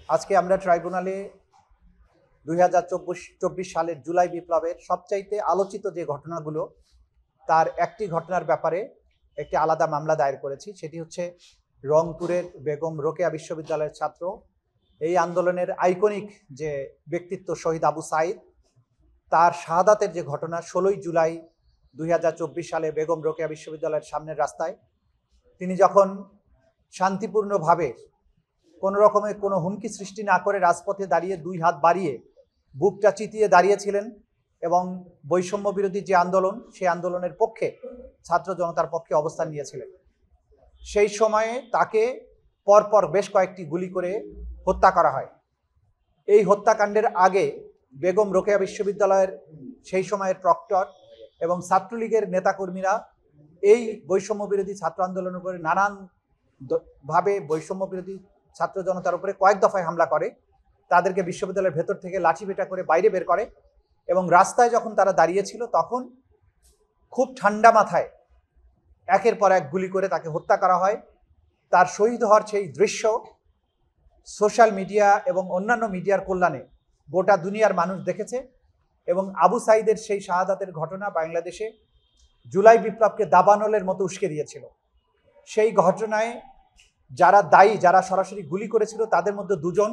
আজকে আমরা ট্রাইব্যুনালে 2024 সালের জুলাই বিপ্লবের সবচাইতে আলোচিত যে ঘটনাগুলো তার একটি ঘটনার ব্যাপারে একটি আলাদা মামলা দায়ের করেছি। সেটি হচ্ছে রংপুরের বেগম রোকেয়া বিশ্ববিদ্যালয়ের ছাত্র, এই আন্দোলনের আইকনিক যে ব্যক্তিত্ব শহীদ আবু সাইদ, তার শাহাদাতের যে ঘটনা 16 জুলাই 2024 সালে বেগম রোকেয়া বিশ্ববিদ্যালয়ের সামনের রাস্তায় তিনি যখন শান্তিপূর্ণভাবে কোনো রকমের কোনো হুমকি সৃষ্টি না করে রাজপথে দাঁড়িয়ে দুই হাত বাড়িয়ে বুকটা চিতিয়ে দাঁড়িয়েছিলেন এবং বৈষম্য বিরোধী যে আন্দোলন সেই আন্দোলনের পক্ষে ছাত্র জনতার পক্ষে অবস্থান নিয়েছিলেন, সেই সময়ে তাকে পরপর বেশ কয়েকটি গুলি করে হত্যা করা হয়। এই হত্যাকাণ্ডের আগে বেগম রোকেয়া বিশ্ববিদ্যালয়ের সেই সময়ের প্রক্টর এবং ছাত্রলীগের নেতাকর্মীরা এই বৈষম্য বিরোধী ছাত্র আন্দোলনের উপরে নানানভাবে বৈষম্য বিরোধী ছাত্র জনতার উপরে কয়েক দফায় হামলা করে, তাদেরকে বিশ্ববিদ্যালয়ের ভেতর থেকে লাঠিপেটা করে বাইরে বের করে এবং রাস্তায় যখন তারা দাঁড়িয়েছিল তখন খুব ঠান্ডা মাথায় একের পর এক গুলি করে তাকে হত্যা করা হয়। তার শহীদ হওয়ার সেই দৃশ্য সোশ্যাল মিডিয়া এবং অন্যান্য মিডিয়ার কল্যাণে গোটা দুনিয়ার মানুষ দেখেছে এবং আবু সাইদের সেই শাহাদাতের ঘটনা বাংলাদেশে জুলাই বিপ্লবকে দাবানলের মতো উস্কে দিয়েছিল। সেই ঘটনায় যারা দায়ী, যারা সরাসরি গুলি করেছিল তাদের মধ্যে দুজন,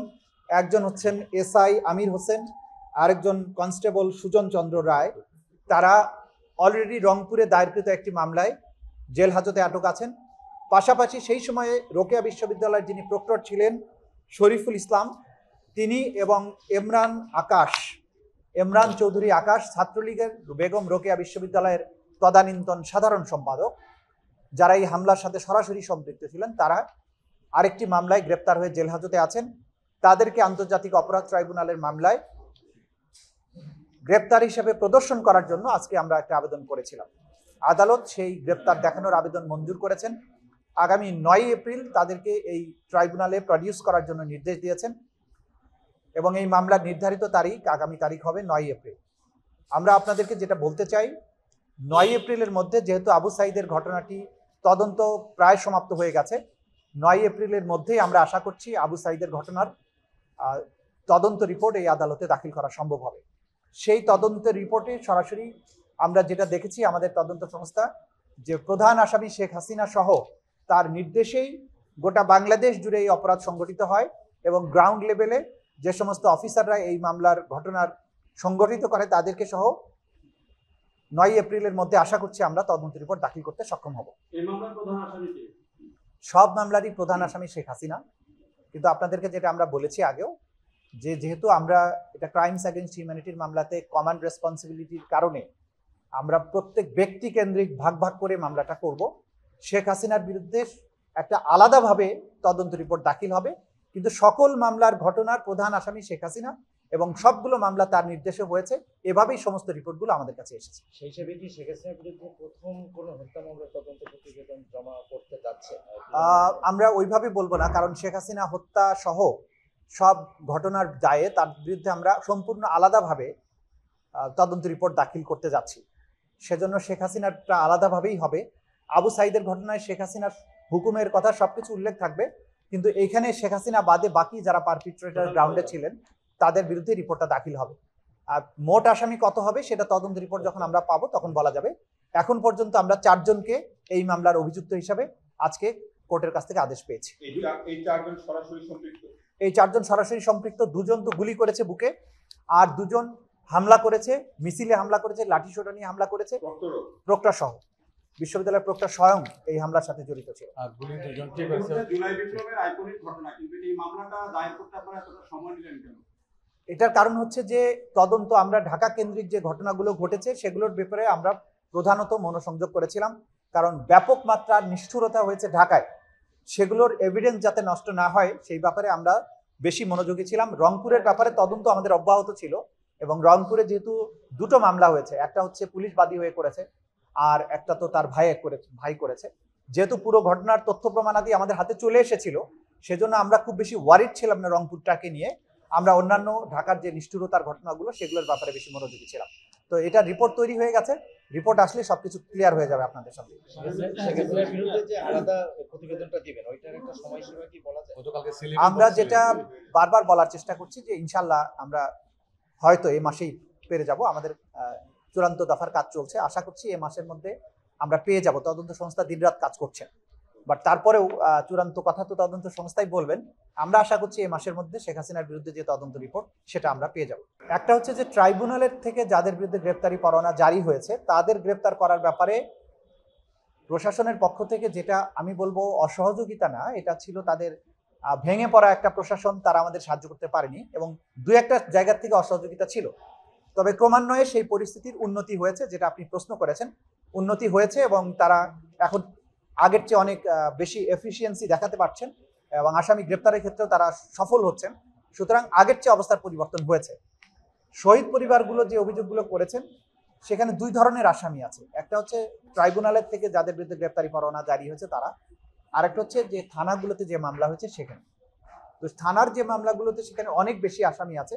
একজন হচ্ছেন এসআই আমির হোসেন, আরেকজন কনস্টেবল সুজন চন্দ্র রায়। তারা অলরেডি রংপুরে দায়েরকৃত একটি মামলায় জেল হাজতে আটক আছেন। পাশাপাশি সেই সময়ে রোকেয়া বিশ্ববিদ্যালয়ের যিনি প্রক্টর ছিলেন শরীফুল ইসলাম, তিনি এবং এমরান চৌধুরী আকাশ, ছাত্রলীগের বেগম রোকেয়া বিশ্ববিদ্যালয়ের তদানীন্তন সাধারণ সম্পাদক, যারা এই হামলার সাথে সরাসরি সম্পৃক্ত ছিলেন, তারা আরেকটি মামলায় গ্রেপ্তার হয়ে জেল হাজতে আছেন। তাদেরকে আন্তর্জাতিক অপরাধ ট্রাইব্যুনালের মামলায় গ্রেপ্তার হিসেবে প্রদর্শন করার জন্য আজকে আমরা একটা আবেদন করেছিলাম। আদালত সেই গ্রেপ্তার দেখানোর আবেদন মঞ্জুর করেছেন। আগামী 9 এপ্রিল তাদেরকে এই ট্রাইব্যুনালে প্রডিউস করার জন্য নির্দেশ দিয়েছেন এবং এই মামলার নির্ধারিত তারিখ আগামী তারিখ হবে 9 এপ্রিল। আমরা আপনাদেরকে যেটা বলতে চাই, 9 এপ্রিলের মধ্যে, যেহেতু আবু সাইদের ঘটনাটি তদন্ত প্রায় সমাপ্ত হয়ে গেছে, 9 এপ্রিলের মধ্যেই আমরা আশা করছি আবু সাইদের ঘটনার তদন্ত রিপোর্ট এই আদালতে দাখিল করা সম্ভব হবে। সেই তদন্তের রিপোর্টে সরাসরি আমরা যেটা দেখেছি, আমাদের তদন্ত সংস্থা যে প্রধান আসামি শেখ হাসিনা সহ তার নির্দেশেই গোটা বাংলাদেশ জুড়ে এই অপরাধ সংগঠিত হয় এবং গ্রাউন্ড লেভেলে যে সমস্ত অফিসাররা এই মামলার ঘটনার সংগঠিত করে তাদেরকে সহ 9 এপ্রিলের মধ্যে আশা করছি আমরা তদন্ত রিপোর্ট দাখিল করতে সক্ষম হব। সব মামলারই প্রধান আসামি শেখ হাসিনা, কিন্তু আপনাদেরকে যেটা আমরা বলেছি আগেও, যে যেহেতু আমরা এটা ক্রাইমস অ্যাগেইনস্ট হিউম্যানিটির মামলাতে কমান্ড রেসপন্সিবিলিটির কারণে আমরা প্রত্যেক ব্যক্তি কেন্দ্রিক ভাগ ভাগ করে মামলাটা করব। শেখ হাসিনার বিরুদ্ধে একটা আলাদাভাবে তদন্ত রিপোর্ট দাখিল হবে, কিন্তু সকল মামলার ঘটনার প্রধান আসামি শেখ হাসিনা এবং সবগুলো মামলা তার নির্দেশে হয়েছে, এভাবেই সমস্ত রিপোর্টগুলো আমাদের কাছে এসেছে। সেই হিসেবে কি শেখ হাসিনার বিরুদ্ধে প্রথম কোনো হত্যা মামলা তদন্ত প্রতিবেদন জমা করতে যাচ্ছে? আমরা ওইভাবে বলবো না, কারণ শেখ হাসিনা হত্যা সহ সব ঘটনার দায়ে তার বিরুদ্ধে আমরা সম্পূর্ণ আলাদাভাবে তদন্ত রিপোর্ট দাখিল করতে যাচ্ছি। সেজন্য শেখ হাসিনারটা আলাদাভাবেই হবে। আবু সাইদের ঘটনায় শেখ হাসিনার হুকুমের কথা সবকিছু উল্লেখ থাকবে, কিন্তু এইখানে শেখ হাসিনা বাদে বাকি যারা পারপিট্রেটর গ্রাউন্ডে ছিলেন তাদের বিরুদ্ধে রিপোর্টটা দাখিল হবে। আর মোট আসামি কত হবে সেটা তদন্ত রিপোর্ট যখন আমরা পাবো তখন বলা যাবে। এখন পর্যন্ত আমরা 4 জনকে এই মামলার অভিযুক্ত হিসাবে আজকে কোর্টের কাছ থেকে আদেশ পেয়েছি। এই 4 জন সরাসরি সম্পৃক্ত। 2 জন তো গুলি করেছে বুকে, আর 2 জন হামলা করেছে, মিছিলে হামলা করেছে, লাঠি সোটা নিয়ে হামলা করেছে। প্রক্টর সহ বিশ্ববিদ্যালয়ের প্রক্টর স্বয়ং এই হামলার সাথে জড়িত ছিল। এটার কারণ হচ্ছে যে তদন্ত আমরা ঢাকা কেন্দ্রিক যে ঘটনাগুলো ঘটেছে সেগুলোর ব্যাপারে আমরা প্রধানত মনোসংযোগ করেছিলাম, কারণ ব্যাপক মাত্রার নিষ্ঠুরতা হয়েছে ঢাকায়, সেগুলোর এভিডেন্স যাতে নষ্ট না হয় সেই ব্যাপারে আমরা বেশি মনোযোগী ছিলাম। রংপুরের ব্যাপারে তদন্ত আমাদের অব্যাহত ছিল এবং রংপুরে যেহেতু 2টো মামলা হয়েছে, একটা হচ্ছে পুলিশ বাদী হয়ে করেছে আর একটা তো তার ভাই করেছে, যেহেতু পুরো ঘটনার তথ্য প্রমাণাদি আমাদের হাতে চলে এসেছিল, সেজন্য আমরা খুব বেশি ওয়ারিড ছিলাম না রংপুরটাকে নিয়ে। আমরা অন্যান্য ঢাকার যে নিষ্ঠুরতার ঘটনাগুলো সেগুলোর ব্যাপারে বেশি মনোযোগী ছিলাম। তো এটা রিপোর্ট তৈরি হয়ে গেছে, রিপোর্ট আসলে সবকিছু ক্লিয়ার হয়ে যাবে আপনাদের সামনে। শেখ হাসিনার বিরুদ্ধে যে আলাদা প্রতিবেদনটা দিবেন ওইটার একটা সময়সীমা কি বলা যায়? আমরা যেটা বারবার বলার চেষ্টা করছি যে ইনশাল্লাহ আমরা হয়তো এই মাসেই পেরে যাব। আমাদের চূড়ান্ত দফার কাজ চলছে, আশা করছি এই মাসের মধ্যে আমরা পেয়ে যাব। তদন্ত সংস্থা দিনরাত কাজ করছে, বাট তারপরেও চূড়ান্ত কথা তো তদন্ত সংস্থাই বলবেন। আমরা আশা করছি এই মাসের মধ্যে শেখ হাসিনার বিরুদ্ধে যে তদন্ত রিপোর্ট সেটা আমরা পেয়ে যাব। একটা হচ্ছে যে ট্রাইব্যুনালের থেকে যাদের বিরুদ্ধে গ্রেপ্তারি পরোয়ানা জারি হয়েছে তাদের গ্রেপ্তার করার ব্যাপারে প্রশাসনের পক্ষ থেকে যেটা আমি বলবো অসহযোগিতা না, এটা ছিল তাদের ভেঙে পড়া একটা প্রশাসন, তারা আমাদের সাহায্য করতে পারেনি এবং দু একটা জায়গা থেকে অসহযোগিতা ছিল। তবে ক্রমান্বয়ে সেই পরিস্থিতির উন্নতি হয়েছে, যেটা আপনি প্রশ্ন করেছেন, উন্নতি হয়েছে এবং তারা এখন আগের চেয়ে অনেক বেশি এফিসিয়েন্সি দেখাতে পারছেন এবং আসামি গ্রেপ্তারের ক্ষেত্রেও তারা সফল হচ্ছেন। সুতরাং আগের চেয়ে অবস্থার পরিবর্তন হয়েছে। শহীদ পরিবারগুলো যে অভিযোগগুলো করেছেন সেখানে দুই ধরনের আসামি আছে। একটা হচ্ছে ট্রাইব্যুনালের থেকে যাদের বিরুদ্ধে গ্রেপ্তারি পরোয়ানা জারি হয়েছে তারা, আরেকটা হচ্ছে যে থানাগুলোতে যে মামলা হয়েছে সেখানে। তো থানার যে মামলাগুলোতে সেখানে অনেক বেশি আসামি আছে।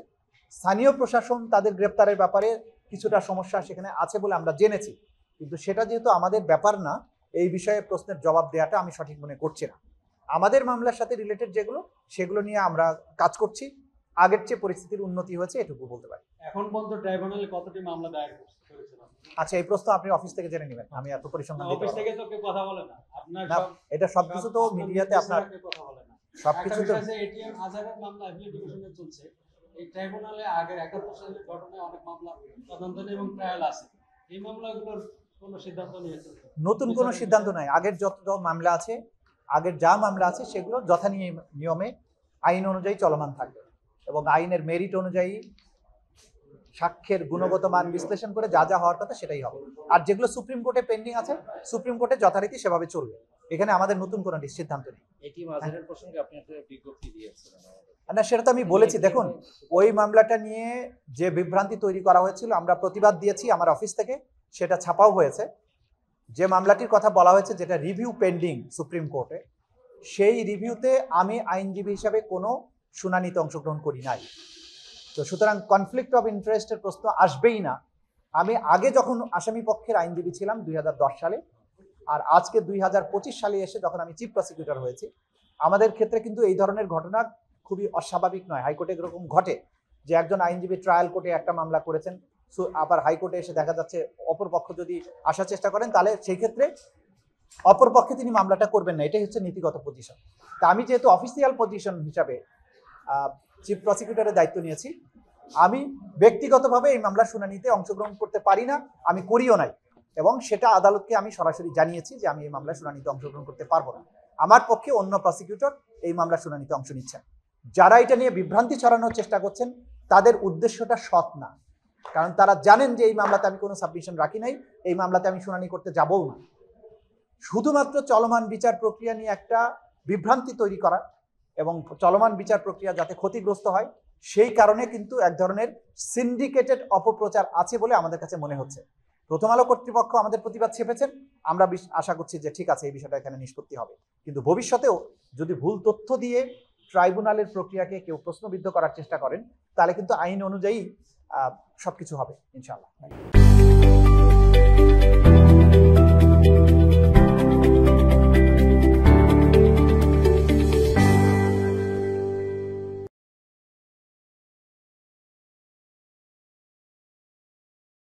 স্থানীয় প্রশাসন তাদের গ্রেপ্তারের ব্যাপারে কিছুটা সমস্যা সেখানে আছে বলে আমরা জেনেছি, কিন্তু সেটা যেহেতু আমাদের ব্যাপার না, এই বিষয়ে প্রশ্নের জবাব দেওয়াটা আমি সঠিক মনে করছি না। আমাদের মামলার সাথে রিলেটেড যেগুলো সেগুলো নিয়ে আমরা কাজ করছি। আগের চেয়ে পরিস্থিতির উন্নতি হয়েছে এটুকু বলতে পারি। এখন পর্যন্ত ট্রাইব্যুনালে কতটি মামলা দায়ের করেছেন? আচ্ছা, এই প্রশ্ন আপনি অফিস থেকে জেনে নেবেন, আমি এত পরিসংখ্যান দিতে অফিস পারবো থেকে তো কেউ কথা বলে না, আপনার না। এটা সবকিছু তো মিডিয়াতে আপনার কথা বলে না। সবকিছু তো এটিএম আজারের মামলা অ্যাপিল ডিভিশনে চলছে। এই ট্রাইব্যুনালে আগের 71 সালের ঘটনায় অনেক মামলা তদন্ত এবং ট্রায়াল আছে। এই মামলাগুলোর কোনো সিদ্ধান্ত নিয়েছে? নতুন কোনো সিদ্ধান্ত নাই। আগের যত মামলা আছে, আগের যা মামলা আছে সেগুলো যথা নিয়মে আইন অনুযায়ী চলমান থাকবে এবং আইনের মেরিট অনুযায়ী সাক্ষ্যের গুণগত মান বিশ্লেষণ করে যা যা হওয়ার কথা সেটাই হবে। আর যেগুলো সুপ্রিম কোর্টে পেন্ডিং আছে, সুপ্রিম কোর্টে যথারীতি সেভাবে চলবে। এখানে আমাদের নতুন কোনো সিদ্ধান্ত নেই। এটিএম আজারের প্রসঙ্গে আপনি একটা বিজ্ঞপ্তি দিয়েছিলেন। না, সেটা তো আমি বলেছি। দেখুন, ওই মামলাটা নিয়ে যে বিভ্রান্তি তৈরি করা হয়েছিল আমরা প্রতিবাদ দিয়েছি আমার অফিস থেকে, সেটা ছাপাও হয়েছে। যে মামলাটির কথা বলা হয়েছে যেটা রিভিউ পেন্ডিং সুপ্রিম কোর্টে, সেই রিভিউতে আমি আইনজীবী হিসাবে কোনো শুনানিতে অংশগ্রহণ করি নাই। তো সুতরাং কনফ্লিক্ট অফ ইন্টারেস্টের প্রশ্ন আসবেই না। আমি আগে যখন আসামি পক্ষের আইনজীবী ছিলাম 2010 সালে, আর আজকে 2025 সালে এসে যখন আমি চিফ প্রসিকিউটর হয়েছি, আমাদের ক্ষেত্রে কিন্তু এই ধরনের ঘটনা খুবই অস্বাভাবিক নয়। হাইকোর্টে এরকম ঘটে যে একজন আইনজীবী ট্রায়াল কোর্টে একটা মামলা করেছেন, আবার হাইকোর্টে এসে দেখা যাচ্ছে অপরপক্ষ যদি আসার চেষ্টা করেন তাহলে সেই ক্ষেত্রে অপরপক্ষে তিনি মামলাটা করবেন না। এটাই হচ্ছে নীতিগত পজিশন। তা আমি যেহেতু অফিসিয়াল পজিশন হিসাবে চিফ প্রসিকিউটরের দায়িত্ব নিয়েছি, আমি ব্যক্তিগতভাবে এই মামলার শুনানিতে অংশগ্রহণ করতে পারি না, আমি করিও নাই এবং সেটা আদালতকে আমি সরাসরি জানিয়েছি যে আমি এই মামলার শুনানিতে অংশগ্রহণ করতে পারবো না। আমার পক্ষে অন্য প্রসিকিউটর এই মামলার শুনানিতে অংশ নিচ্ছেন। যারা এটা নিয়ে বিভ্রান্তি ছড়ানোর চেষ্টা করছেন তাদের উদ্দেশ্যটা সৎ না, কারণ তারা জানেন যে এই মামলাতে আমি কোনো সাবমিশন রাখি নাই, এই মামলাতে আমি শুনানি করতে যাবও না। শুধুমাত্র চলমান বিচার প্রক্রিয়া নিয়ে একটা বিভ্রান্তি তৈরি করা এবং চলমান বিচার প্রক্রিয়া যাতে ক্ষতিগ্রস্ত হয় সেই কারণে কিন্তু এক ধরনের সিন্ডিকেটেড অপপ্রচার আছে বলে আমাদের কাছে মনে হচ্ছে। প্রথম আলো কর্তৃপক্ষ আমাদের প্রতিবাদ ছেপেছেন, আমরা আশা করছি যে ঠিক আছে এই বিষয়টা এখানে নিষ্পত্তি হবে, কিন্তু ভবিষ্যতেও যদি ভুল তথ্য দিয়ে ট্রাইব্যুনালের প্রক্রিয়াকে কেউ প্রশ্নবিদ্ধ করার চেষ্টা করেন তাহলে কিন্তু আইন অনুযায়ী সবকিছু হবে ইনশাআল্লাহ।